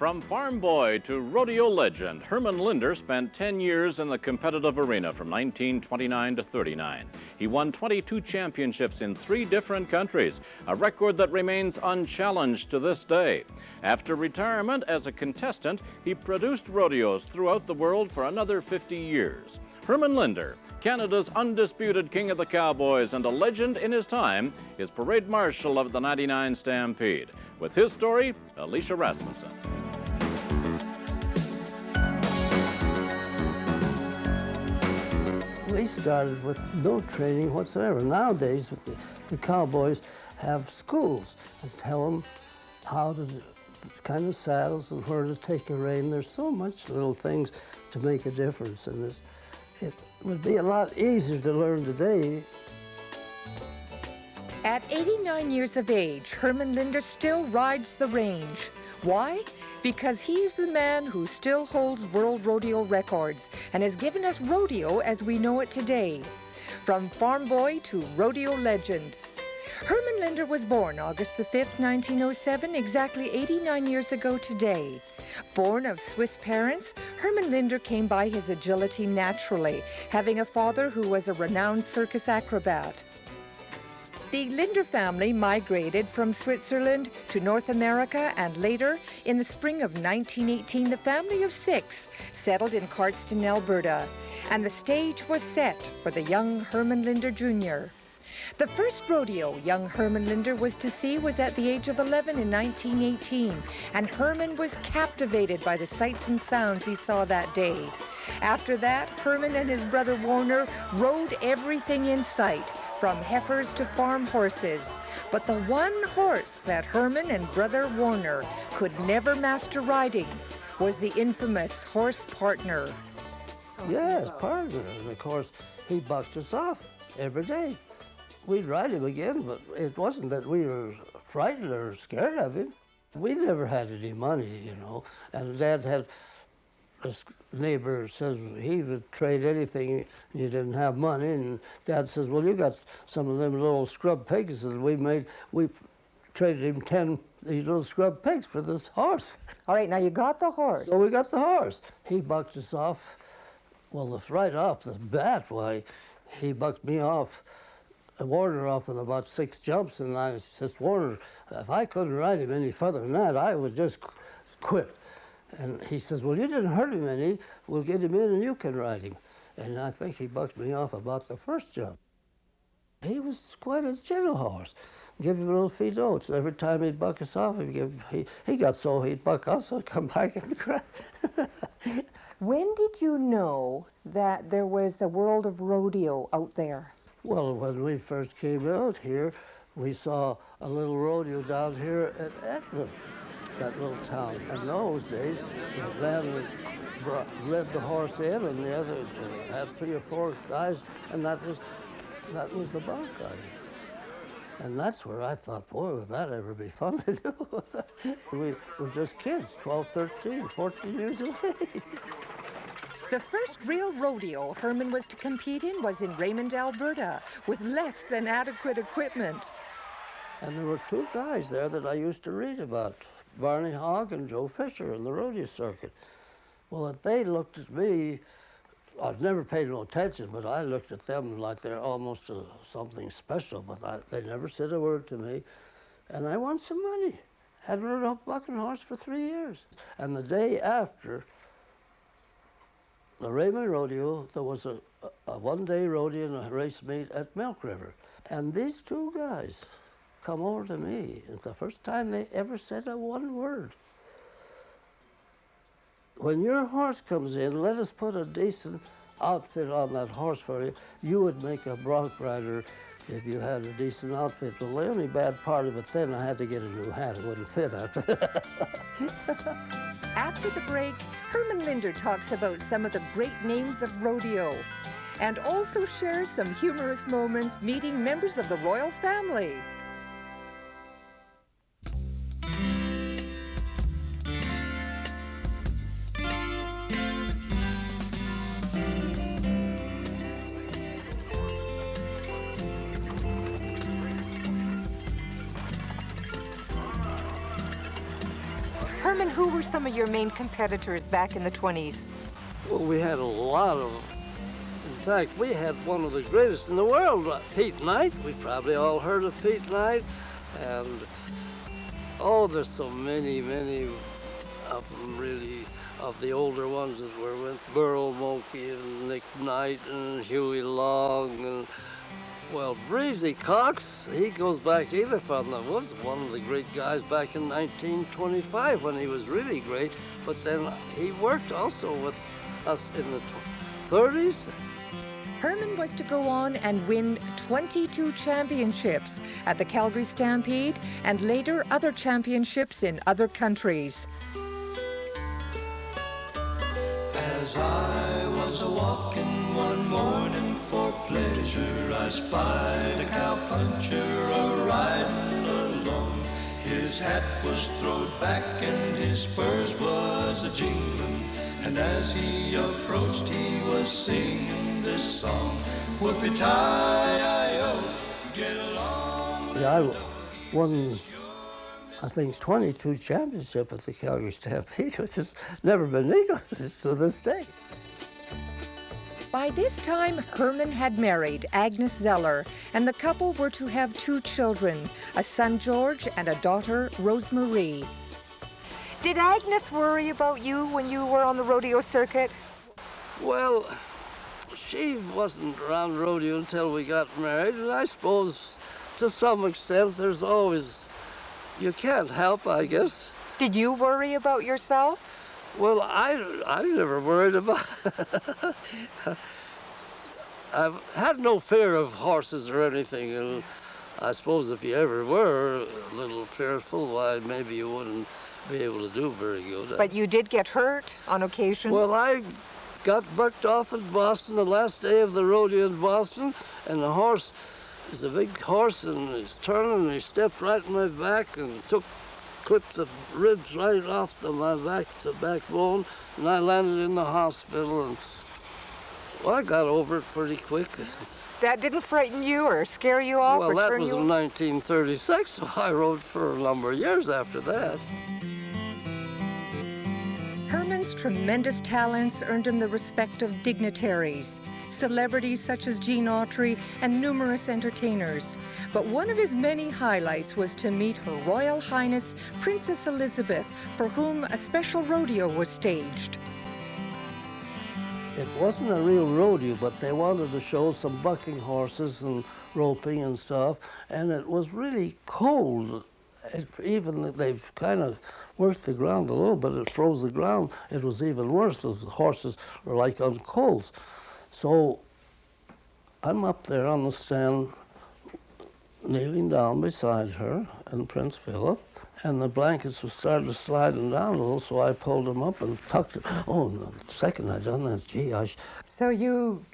From farm boy to rodeo legend, Herman Linder spent 10 years in the competitive arena from 1929 to 39. He won 22 championships in 3 different countries, a record that remains unchallenged to this day. After retirement as a contestant, he produced rodeos throughout the world for another 50 years. Herman Linder, Canada's undisputed king of the Cowboys and a legend in his time, is parade marshal of the '99 Stampede. With his story, Elisha Rasmussen. We started with no training whatsoever. Nowadays, the Cowboys have schools and tell them how to kind of saddles and where to take a rein. There's so much little things to make a difference, and it would be a lot easier to learn today. At 89 years of age, Herman Linder still rides the range. Why? Because he's the man who still holds world rodeo records and has given us rodeo as we know it today. From farm boy to rodeo legend. Herman Linder was born August the 5th, 1907, exactly 89 years ago today. Born of Swiss parents, Herman Linder came by his agility naturally, having a father who was a renowned circus acrobat. The Linder family migrated from Switzerland to North America, and later, in the spring of 1918, the family of 6 settled in Cardston, Alberta, and the stage was set for the young Herman Linder Jr. The first rodeo young Herman Linder was to see was at the age of 11 in 1918, and Herman was captivated by the sights and sounds he saw that day. After that, Herman and his brother Warner rode everything in sight, from heifers to farm horses. But the one horse that Herman and brother Warner could never master riding was the infamous horse partner. Yes, partner. And of course, he bucked us off every day. We'd ride him again, but it wasn't that we were frightened or scared of him. We never had any money, you know, and Dad had this neighbor says he would trade anything. You didn't have money, and Dad says, well, you got some of them little scrub pigs that we traded him 10 these little scrub pigs for this horse. All right, now you got the horse. So we got the horse. He bucked us off. Well, right off the bat, why, he bucked me off, Warner off in about 6 jumps, and I said, Warner, if I couldn't ride him any further than that, I would just quit. And he says, well, you didn't hurt him any. We'll get him in and you can ride him. And I think he bucked me off about the first jump. He was quite a gentle horse. Give him a little feed oats. Every time he'd buck us off, he got so he'd buck us, I'd come back and cry. When did you know that there was a world of rodeo out there? Well, when we first came out here, we saw a little rodeo down here at Etna, that little town. In those days, the man led the horse in, and the other had 3 or 4 guys, and that was the bronc riding. And that's where I thought, boy, would that ever be fun to do? We were just kids, 12, 13, 14 years of age. The first real rodeo Herman was to compete in was in Raymond, Alberta, with less than adequate equipment. And there were 2 guys there that I used to read about, Barney Hogg and Joe Fisher in the rodeo circuit. Well, if they looked at me, I've never paid no attention, but I looked at them like they're almost something special, but they never said a word to me. And I won some money. Had run a bucking horse for 3 years. And the day after the Raymond Rodeo, there was a one-day rodeo and a race meet at Milk River. And these 2 guys come over to me. It's the first time they ever said one word. When your horse comes in, let us put a decent outfit on that horse for you. You would make a bronc rider if you had a decent outfit. Well, the only bad part of it then, I had to get a new hat. It wouldn't fit after that. After the break, Herman Linder talks about some of the great names of rodeo and also shares some humorous moments meeting members of the royal family. Herman, who were some of your main competitors back in the 20s? Well, we had a lot of them. In fact, we had one of the greatest in the world, Peake Knight. We've probably all heard of Peake Knight. And, oh, there's so many of them, really, of the older ones that were with Burl Monkey and Nick Knight and Huey Long. And, well, Breezy Cox, he goes back either from them. Was one of the great guys back in 1925 when he was really great. But then he worked also with us in the 30s. Herman was to go on and win 22 championships at the Calgary Stampede and later other championships in other countries. As I was a-walking one morning for pleasure, I spied a cowpuncher a-riding along. His hat was throwed back and his spurs was a-jingling, and as he approached he was singing this song: Whoopie-tie-I-O, get along. Yeah, I won, I think, 22 championships at the Calgary Stampede, which has never been equal to this day. By this time, Herman had married Agnes Zeller, and the couple were to have 2 children, a son George and a daughter Rosemarie. Did Agnes worry about you when you were on the rodeo circuit? Well, she wasn't around rodeo until we got married, and I suppose to some extent there's always, you can't help, I guess. Did you worry about yourself? Well, I never worried about I've had no fear of horses or anything, and I suppose if you ever were a little fearful, why, maybe you wouldn't be able to do very good. But you did get hurt on occasion? Well, I got bucked off in Boston the last day of the rodeo in Boston, and the horse is a big horse, and he's turning, and he stepped right in my back and clipped the ribs right off my back, the backbone, and I landed in the hospital, and well, I got over it pretty quick. That didn't frighten you or scare you off? Well, or that turn was you in 1936, so I rode for a number of years after that. Herman's tremendous talents earned him the respect of dignitaries, celebrities such as Gene Autry, and numerous entertainers. But one of his many highlights was to meet Her Royal Highness Princess Elizabeth, for whom a special rodeo was staged. It wasn't a real rodeo, but they wanted to show some bucking horses and roping and stuff, and it was really cold. Even they've kind of worked the ground a little bit, it froze the ground. It was even worse. The horses were like on coals. So I'm up there on the stand, kneeling down beside her and Prince Philip, and the blankets were starting sliding down a little, so I pulled them up and tucked it. Oh, the second I done that, gee, So you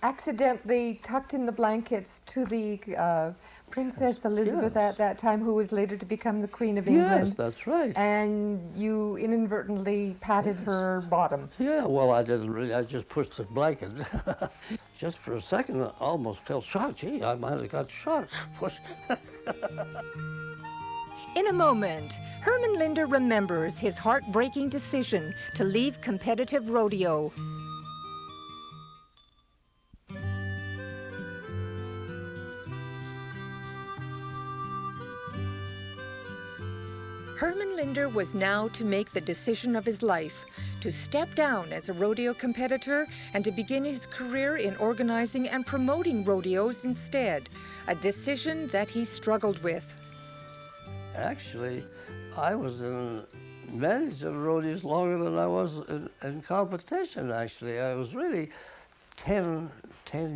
accidentally tucked in the blankets to the Princess Elizabeth at that time, who was later to become the Queen of England. Yes, that's right. And you inadvertently patted her bottom. Yeah, well, I didn't really. I just pushed the blanket. Just for a second, I almost felt shot. Gee, I might have got shot. In a moment, Herman Linder remembers his heartbreaking decision to leave competitive rodeo. Herman Linder was now to make the decision of his life, to step down as a rodeo competitor and to begin his career in organizing and promoting rodeos instead, a decision that he struggled with. Actually, I was in managing rodeos longer than I was in competition, actually. I was really 10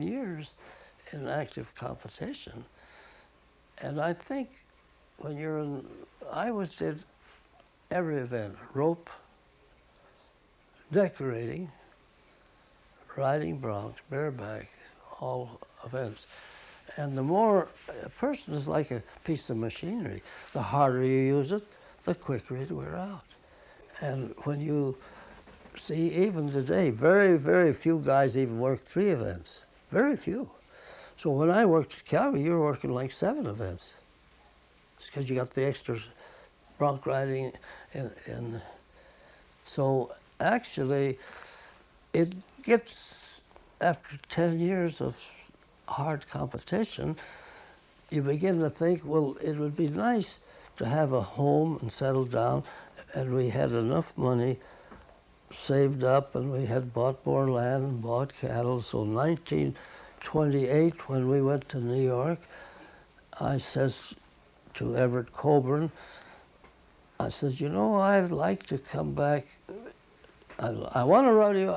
years in active competition. And I think when you're in, I did every event: rope, decorating, riding broncs, bareback, all events. And the more a person is like a piece of machinery, the harder you use it, the quicker it wear out. And when you see, even today, very, very few guys even work 3 events. Very few. So when I worked at Calgary, you were working like 7 events. It's because you got the extra bronc riding so actually it gets, after 10 years of hard competition, you begin to think, well, it would be nice to have a home and settle down, and we had enough money saved up, and we had bought more land and bought cattle. So 1928, when we went to New York, I says to Everett Coburn, I said, you know, I'd like to come back. I want to rodeo,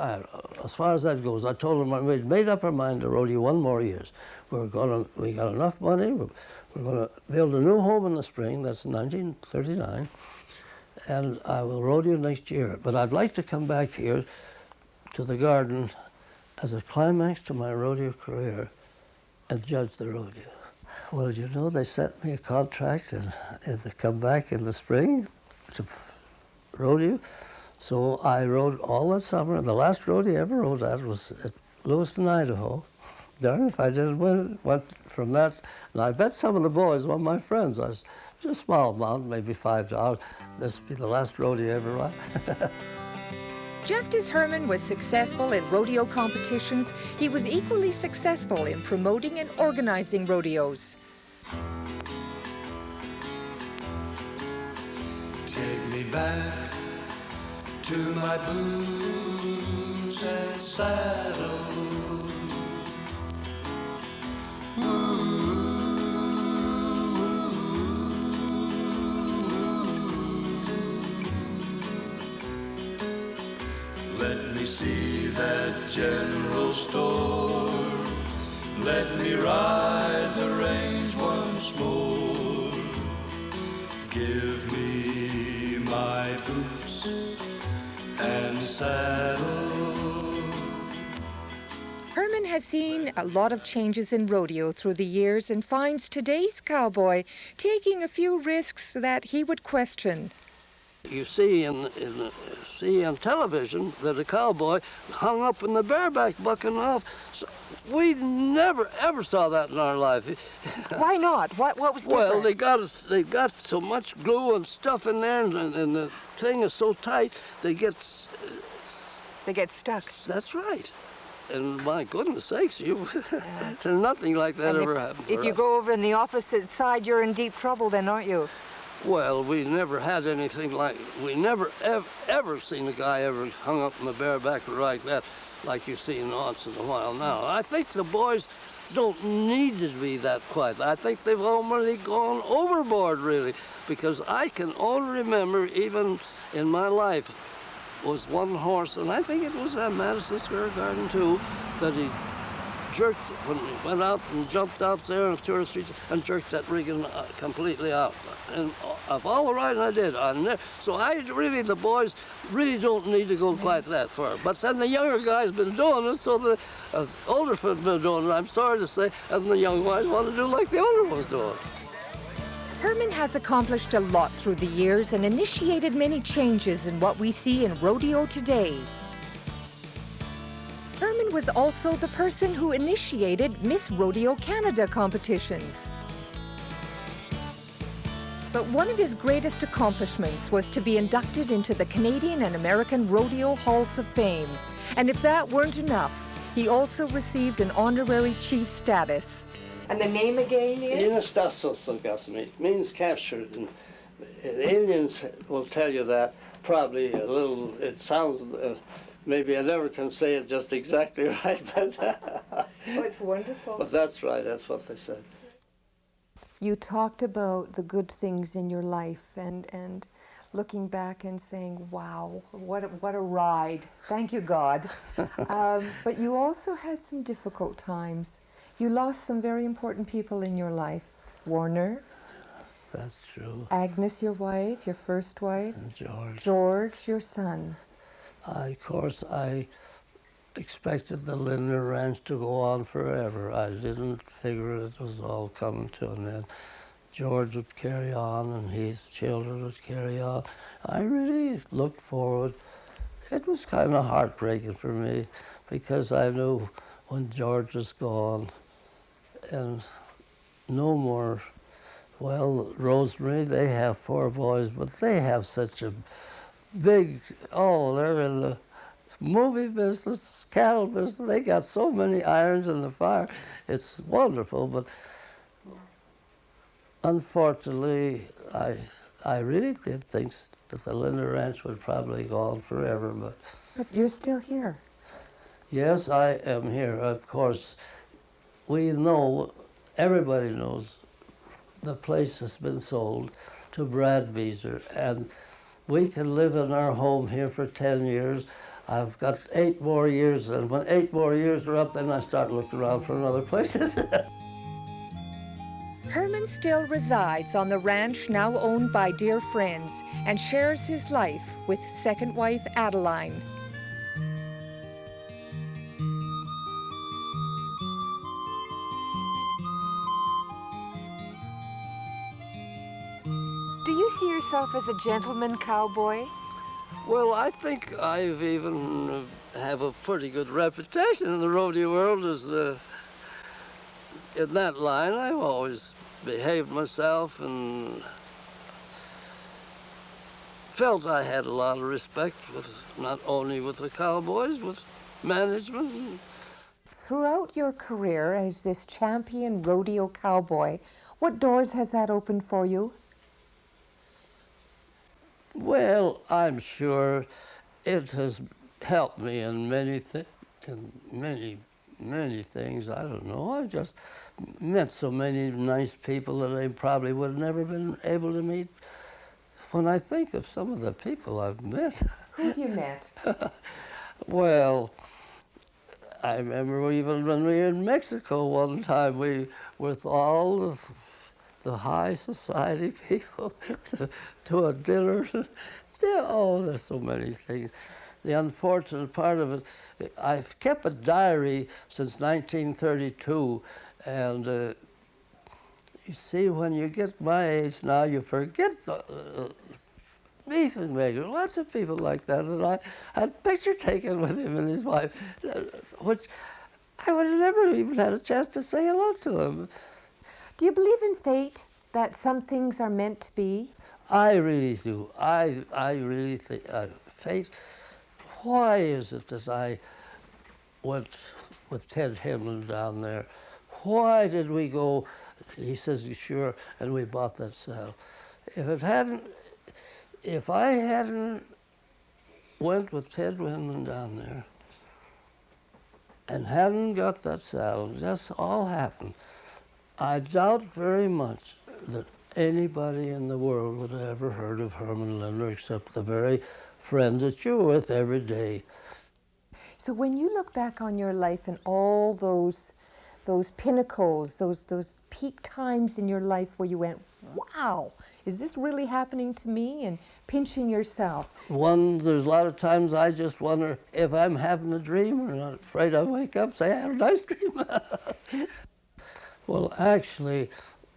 as far as that goes. I told him we'd made up our mind to rodeo 1 more year. We got enough money. We're going to build a new home in the spring. That's 1939. And I will rodeo next year. But I'd like to come back here to the garden as a climax to my rodeo career and judge the rodeo. Well, you know, they sent me a contract and to come back in the spring to rodeo. So I rode all that summer. The last rodeo I ever rode at was at Lewiston, Idaho. Darn if I didn't win. Went from that. And I bet some of the boys, one of my friends, I was just a small amount, maybe $5. This would be the last rodeo I ever rode. Just as Herman was successful in rodeo competitions, he was equally successful in promoting and organizing rodeos. Take me back to my boots and saddle. Let me see that general store. Let me ride the range once more. Give me my boots and saddle. Herman has seen a lot of changes in rodeo through the years and finds today's cowboy taking a few risks that he would question. You see on television that a cowboy hung up in the bareback bucking off. So we never ever saw that in our life. Why not? What was different? Well, they got so much glue and stuff in there, and the thing is so tight they get stuck. That's right. And my goodness sakes, nothing like that ever happened. If you go over in the opposite side, you're in deep trouble then, aren't you? Well, we never had anything we never ever seen a guy ever hung up in the bareback like that, like you see once in a while now. I think the boys don't need to be that quiet. I think they've already gone overboard, really, because I can only remember, even in my life, was one horse, and I think it was at Madison Square Garden too, that he jerked, when he went out and jumped out there and 2 or 3 and jerked that rigging completely out. And of all the riding I did, so the boys really don't need to go quite that far. But then the younger guys been doing it, so the older folks been doing it, I'm sorry to say, and the young ones want to do like the older ones do it. Herman has accomplished a lot through the years and initiated many changes in what we see in rodeo today. Herman was also the person who initiated Miss Rodeo Canada competitions. But one of his greatest accomplishments was to be inducted into the Canadian and American Rodeo Halls of Fame. And if that weren't enough, he also received an honorary chief status. And the name again is? It means captured. And aliens will tell you that probably a little, it sounds, maybe I never can say it just exactly right, but oh, it's wonderful. But that's right, that's what they said. You talked about the good things in your life and looking back and saying, wow, what a ride. Thank you, God. But you also had some difficult times. You lost some very important people in your life. Warner. That's true. Agnes, your wife, your first wife. And George. George, your son. Of course, I expected the Linder Ranch to go on forever. I didn't figure it was all coming to an end. George would carry on and his children would carry on. I really looked forward. It was kind of heartbreaking for me because I knew when George was gone and no more Well, Rosemary, they have 4 boys, but they have such a big, oh, they're in the movie business, cattle business. They got so many irons in the fire. It's wonderful, but unfortunately, I really did think that the Linder Ranch would probably go on forever, but you're still here. yes, I am here. Of course, we know, everybody knows, the place has been sold to Brad Beezer, and we can live in our home here for 10 years. I've got 8 more years, and when 8 more years are up, then I start looking around for another places. Herman still resides on the ranch now owned by dear friends and shares his life with second wife Adeline. Do you see yourself as a gentleman cowboy? Well, I think I've even have a pretty good reputation in the rodeo world as in that line. I've always behaved myself and felt I had a lot of respect with not only with the Cowboys, with management. Throughout your career as this champion rodeo cowboy, what doors has that opened for you? Well, I'm sure it has helped me in many things. Many things. I don't know. I've just met so many nice people that I probably would have never been able to meet. When I think of some of the people I've met. Who have you met? Well, I remember even when we were in Mexico one time, we with all the high society people to a dinner. Oh, there's so many things. The unfortunate part of it, I've kept a diary since 1932, and you see, when you get my age now, you forget Ethan Maker, lots of people like that, and I had a picture taken with him and his wife, which I would have never even had a chance to say hello to them. Do you believe in fate, that some things are meant to be? I really do. I really think fate. Why is it that I went with Ted Hemlin down there? Why did we go? He says, sure, and we bought that saddle. If I hadn't went with Ted Hemlin down there and hadn't got that saddle, that's all happened. I doubt very much that anybody in the world would have ever heard of Herman Linder except the very friends that you're with every day. So when you look back on your life and all those pinnacles, those peak times in your life where you went, wow, is this really happening to me? And pinching yourself. There's a lot of times I just wonder if I'm having a dream or not. Afraid I wake up and say, I had a nice dream. Well, actually,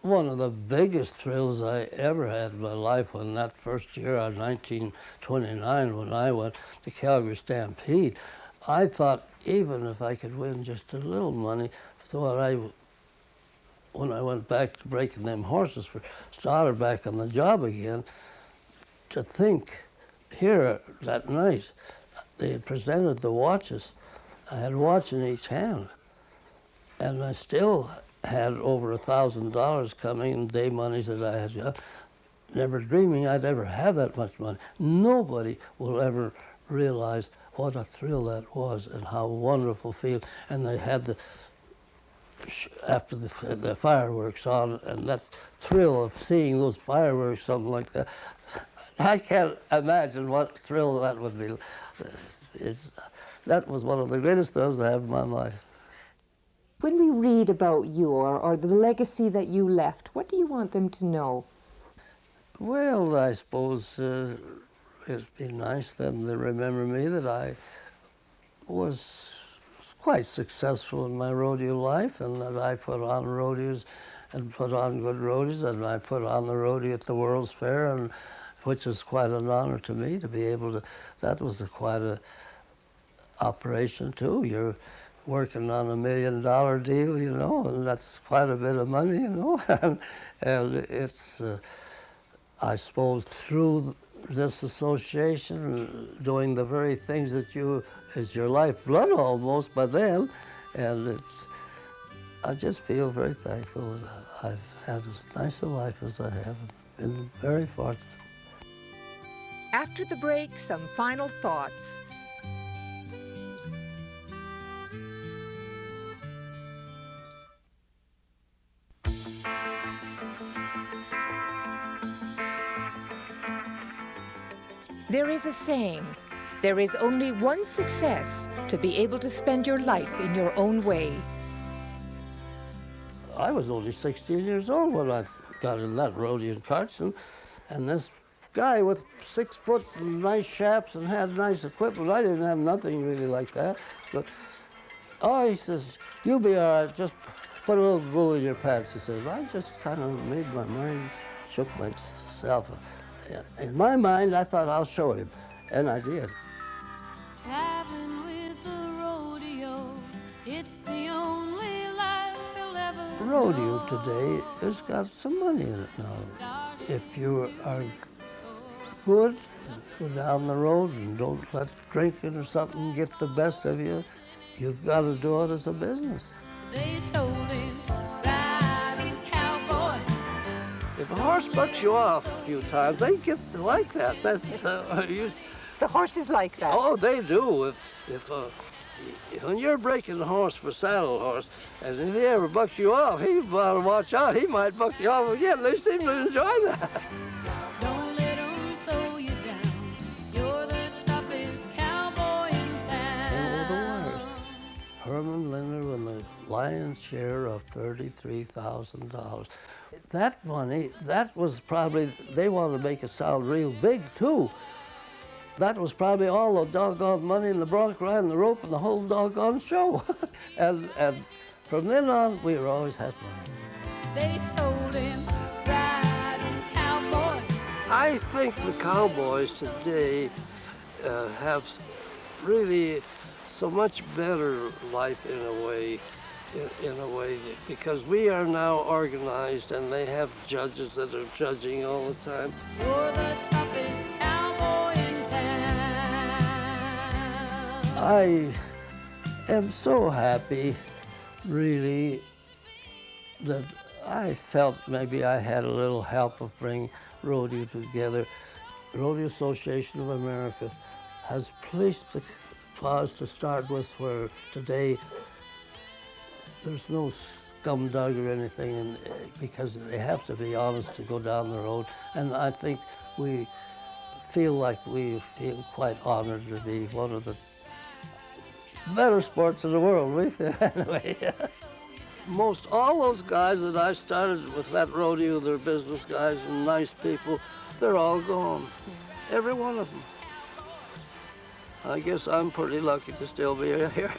one of the biggest thrills I ever had in my life when that first year in 1929 when I went to Calgary Stampede, I thought even if I could win just a little money, when I went back to breaking them horses started back on the job again, to think here that night they had presented the watches. I had a watch in each hand, and I still had over $1,000 coming in day monies that I had got, never dreaming I'd ever have that much money. Nobody will ever realize what a thrill that was and how wonderful feel. And they had after the fireworks on, and that thrill of seeing those fireworks, something like that. I can't imagine what thrill that would be. That was one of the greatest thrills I have in my life. When we read about you or the legacy that you left, what do you want them to know? Well, I suppose it'd be nice them to remember me that I was quite successful in my rodeo life and that I put on rodeos and put on good rodeos, and I put on the rodeo at the World's Fair, and which is quite an honor to me to be able to. That was quite a operation too. working on $1 million deal, you know, and that's quite a bit of money, you know. And it's, I suppose, through this association, doing the very things that is your lifeblood almost by then, and I just feel very thankful that I've had as nice a life as I have, and been very fortunate. After the break, some final thoughts. There is a saying, there is only one success, to be able to spend your life in your own way. I was only 16 years old when I got in that rodeo in Cardston, and this guy with 6 foot and nice chaps and had nice equipment, I didn't have nothing really like that, but he says, "You'll be all right, just put a little glue in your pants." He says, I just kind of made my mind, shook myself. In my mind, I thought, I'll show him, and I did. Traveling with the rodeo, it's the only life you'll ever Rodeo know. today has got some money in it now. If you are good, go down the road and don't let drinking or something get the best of you. You've got to do it as a business. They told him, ride 'em, cowboy. If a horse bucks you off a few times, they get to like that. That's The horses like that. oh, they do. When you're breaking the horse for saddle horse, and if he ever bucks you off, he better watch out. He might buck you off again. They seem to enjoy that. Don't let 'em throw you down. You're the toughest cowboy in town. The worst. Herman Linder won the lion's share of $33,000. That money, that was probably, they wanted to make it sound real big too. That was probably all the doggone money in the bronc ride and the rope and the whole doggone show. and from then on, we always had money. They told him, ride 'em, cowboy. I think the Cowboys today have really so much better life in a way, because we are now organized and they have judges that are judging all the time. You're the toughest cowboy in town. I am so happy, really, that I felt maybe I had a little help of bringing rodeo together. Rodeo Association of America has placed the cause to start with, where today there's no scumdog or anything, and because they have to be honest to go down the road. And I think we feel quite honored to be one of the better sports in the world. We feel anyway. Most all those guys that I started with that rodeo, they're business guys and nice people, they're all gone. Every one of them. I guess I'm pretty lucky to still be here.